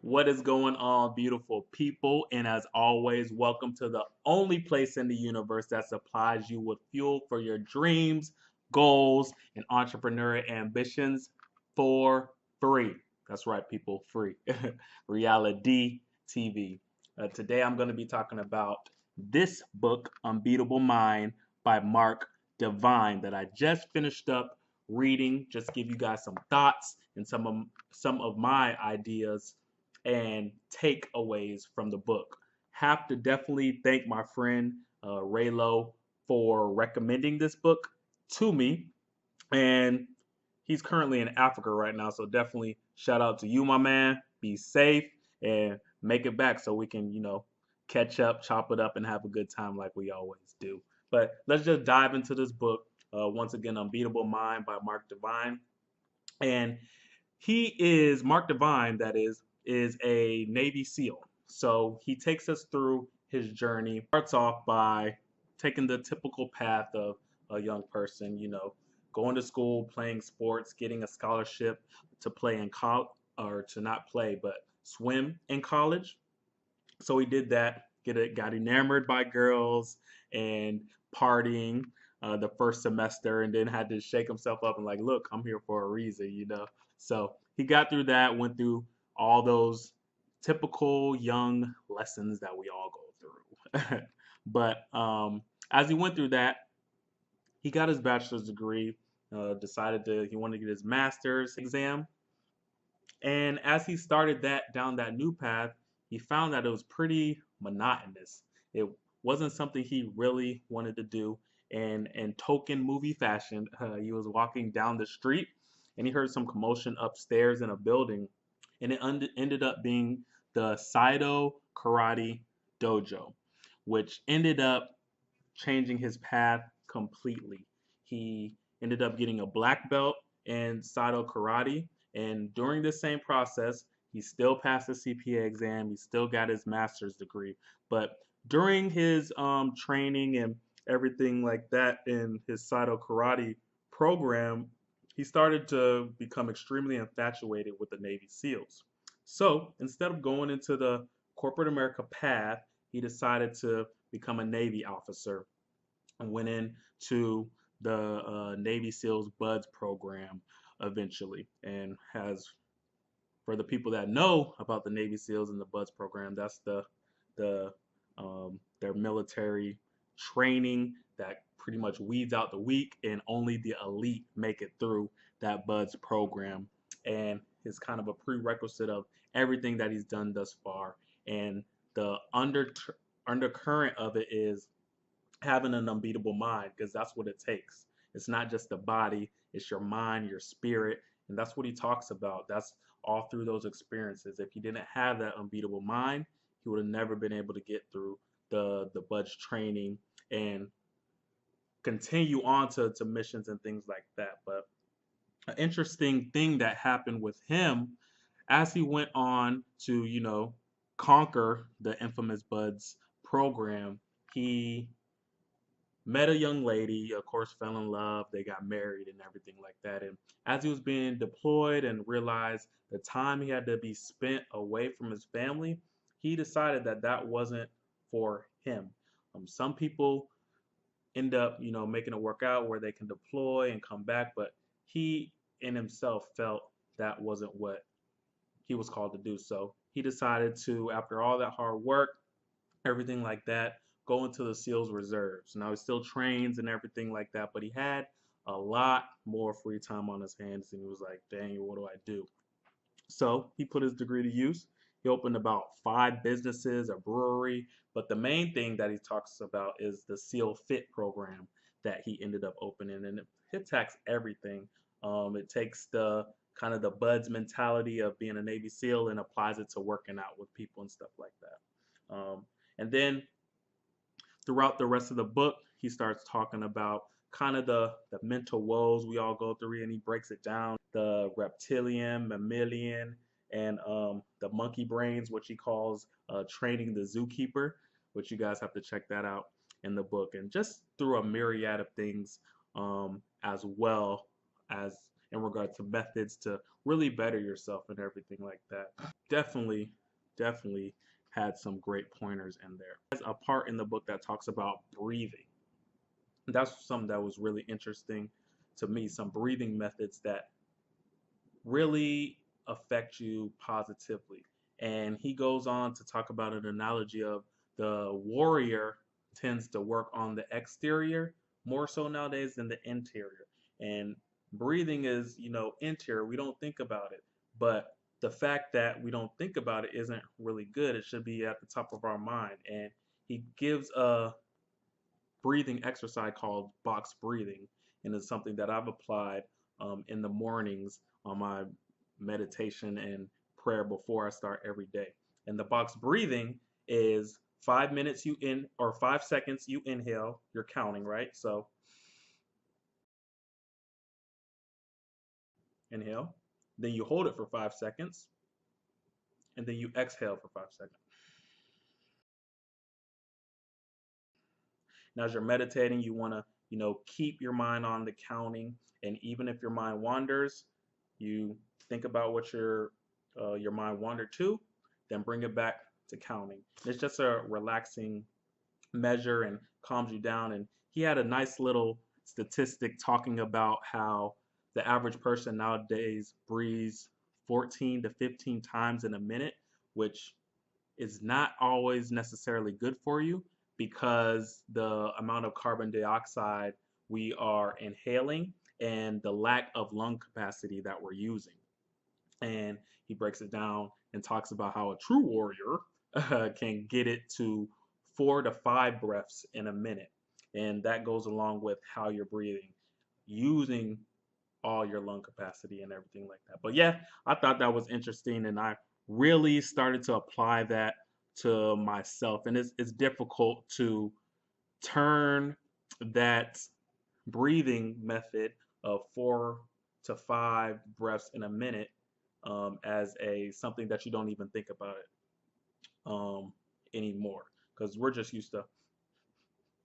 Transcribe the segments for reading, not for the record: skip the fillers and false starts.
What is going on, beautiful people? And as always, welcome to the only place in the universe that supplies you with fuel for your dreams, goals, and entrepreneurial ambitions for free. That's right, people, free. Reality TV. Today, I'm going to be talking about this book, Unbeatable Mind by Mark Divine, that I just finished up reading. Just give you guys some thoughts and some of my ideas and takeaways from the book. Have to definitely thank my friend Raylo for recommending this book to me. And he's currently in Africa right now, so definitely shout out to you, my man. Be safe and make it back so we can, catch up, chop it up, and have a good time like we always do. But let's just dive into this book. Once again, Unbeatable Mind by Mark Divine. And Mark Divine, that is a Navy SEAL. So he takes us through his journey. Starts off by taking the typical path of a young person, going to school, playing sports, getting a scholarship to play in college, or to not play, but swim in college. So he did that, got enamored by girls and partying the first semester, and then had to shake himself up and like, look, I'm here for a reason. So he got through that, went through all those typical young lessons that we all go through. But as he went through that, he got his bachelor's degree. Decided he wanted to get his master's exam, and as he started that down that new path, he found that it was pretty monotonous. It wasn't something he really wanted to do. And in token movie fashion, he was walking down the street and he heard some commotion upstairs in a building, and it ended up being the Saido Karate Dojo, which ended up changing his path completely. He ended up getting a black belt in Sado Karate, and during this same process, he still passed the CPA exam. He still got his master's degree, but during his training and everything like that in his Sado Karate program, he started to become extremely infatuated with the Navy SEALs. So instead of going into the corporate America path, he decided to become a Navy officer and went into the Navy SEALs Buds program eventually. And has, for the people that know about the Navy SEALs and the Buds program, that's their military training that pretty much weeds out the weak, and only the elite make it through that Buds program. And it's kind of a prerequisite of everything that he's done thus far. And the undercurrent of it is having an unbeatable mind, because that's what it takes. It's not just the body, it's your mind, your spirit, and that's what he talks about. That's all through those experiences. If he didn't have that unbeatable mind, he would have never been able to get through the budge training and continue on to missions and things like that. But an interesting thing that happened with him as he went on to, conquer the infamous Buds program, he met a young lady, of course, fell in love. They got married and everything like that. And as he was being deployed and realized the time he had to be spent away from his family, he decided that that wasn't for him. Some people end up, making it work out where they can deploy and come back, but he in himself felt that wasn't what he was called to do. So he decided to, after all that hard work, everything like that, go into the SEALs reserves. Now he still trains and everything like that, but he had a lot more free time on his hands, and he was like, dang, what do I do? So he put his degree to use. He opened about 5 businesses, a brewery, but the main thing that he talks about is the SEAL Fit program that he ended up opening, and it attacks everything. It takes the kind of the buds mentality of being a Navy SEAL and applies it to working out with people and stuff like that. And then throughout the rest of the book, he starts talking about kind of the mental woes we all go through, and he breaks it down: the reptilian, mammalian, and the monkey brains, which he calls training the zookeeper, which you guys have to check that out in the book, and just through a myriad of things, as well as in regard to methods to really better yourself and everything like that. Definitely, definitely had some great pointers in there. There's a part in the book that talks about breathing. That's something that was really interesting to me, some breathing methods that really affect you positively. And he goes on to talk about an analogy of the warrior tends to work on the exterior more so nowadays than the interior. And breathing is, interior. We don't think about it. But the fact that we don't think about it isn't really good. It should be at the top of our mind. And he gives a breathing exercise called box breathing, and it's something that I've applied in the mornings on my meditation and prayer before I start every day. And the box breathing is 5 minutes you in or 5 seconds you inhale, you're counting, right? So inhale, then you hold it for 5 seconds, and then you exhale for 5 seconds. Now, as you're meditating, you want to, keep your mind on the counting. And even if your mind wanders, you think about what your mind wandered to, then bring it back to counting. It's just a relaxing measure and calms you down. And he had a nice little statistic talking about how the average person nowadays breathes 14 to 15 times in a minute, which is not always necessarily good for you because the amount of carbon dioxide we are inhaling and the lack of lung capacity that we're using. And he breaks it down and talks about how a true warrior can get it to 4 to 5 breaths in a minute. And that goes along with how you're breathing, using all your lung capacity and everything like that. But yeah, I thought that was interesting, and I really started to apply that to myself. And it's difficult to turn that breathing method of 4 to 5 breaths in a minute as a something that you don't even think about it anymore because we're just used to,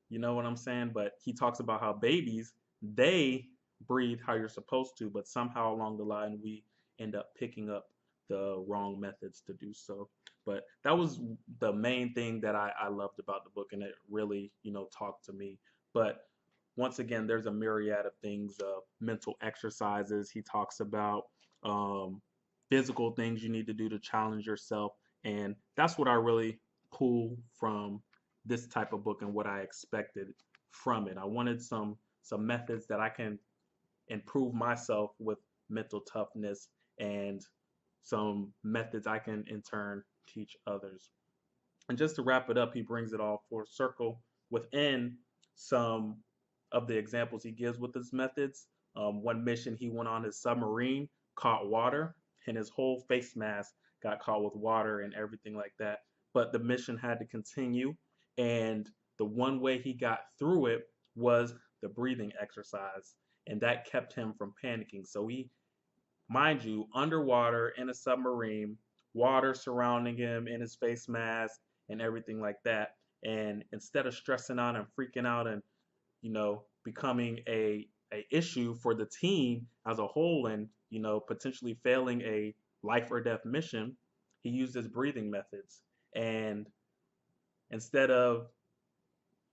you know what I'm saying? But he talks about how babies, they breathe how you're supposed to, but somehow along the line we end up picking up the wrong methods to do so. But that was the main thing that I loved about the book, and it really, talked to me. But once again, there's a myriad of things, mental exercises. He talks about physical things you need to do to challenge yourself. And that's what I really pull from this type of book and what I expected from it. I wanted some methods that I can improve myself with mental toughness and some methods I can in turn teach others. And just to wrap it up, he brings it all full circle within some of the examples he gives with his methods. One mission he went on, his submarine caught water, and his whole face mask got caught with water and everything like that. But the mission had to continue, and the one way he got through it was the breathing exercise, and that kept him from panicking. So he, mind you, underwater in a submarine, water surrounding him in his face mask and everything like that. And instead of stressing out and freaking out and, becoming a issue for the team as a whole and, potentially failing a life or death mission, he used his breathing methods. And instead of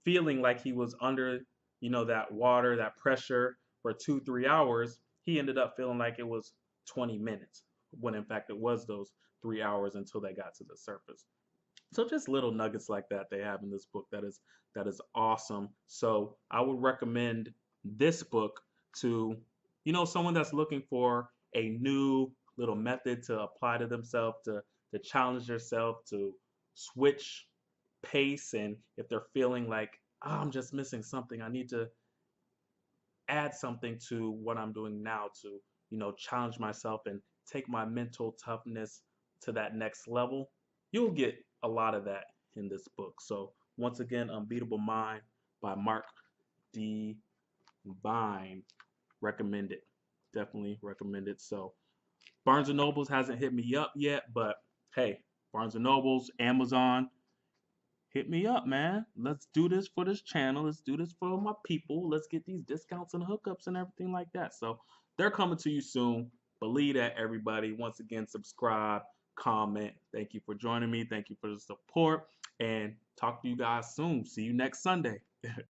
feeling like he was under, that water, that pressure for 2, 3 hours, he ended up feeling like it was 20 minutes when in fact it was those 3 hours until they got to the surface. So just little nuggets like that they have in this book that is awesome. So I would recommend this book to, someone that's looking for a new little method to apply to themselves, to challenge yourself, to switch pace, and if they're feeling like, oh, I'm just missing something, I need to add something to what I'm doing now to, challenge myself and take my mental toughness to that next level. You'll get a lot of that in this book. So once again, Unbeatable Mind by Mark D. Vine. Recommend it. Definitely recommend it. So Barnes & Nobles hasn't hit me up yet, but hey, Barnes & Nobles, Amazon, hit me up, man. Let's do this for this channel. Let's do this for my people. Let's get these discounts and hookups and everything like that. So they're coming to you soon. Believe that, everybody. Once again, subscribe, comment. Thank you for joining me. Thank you for the support. And talk to you guys soon. See you next Sunday.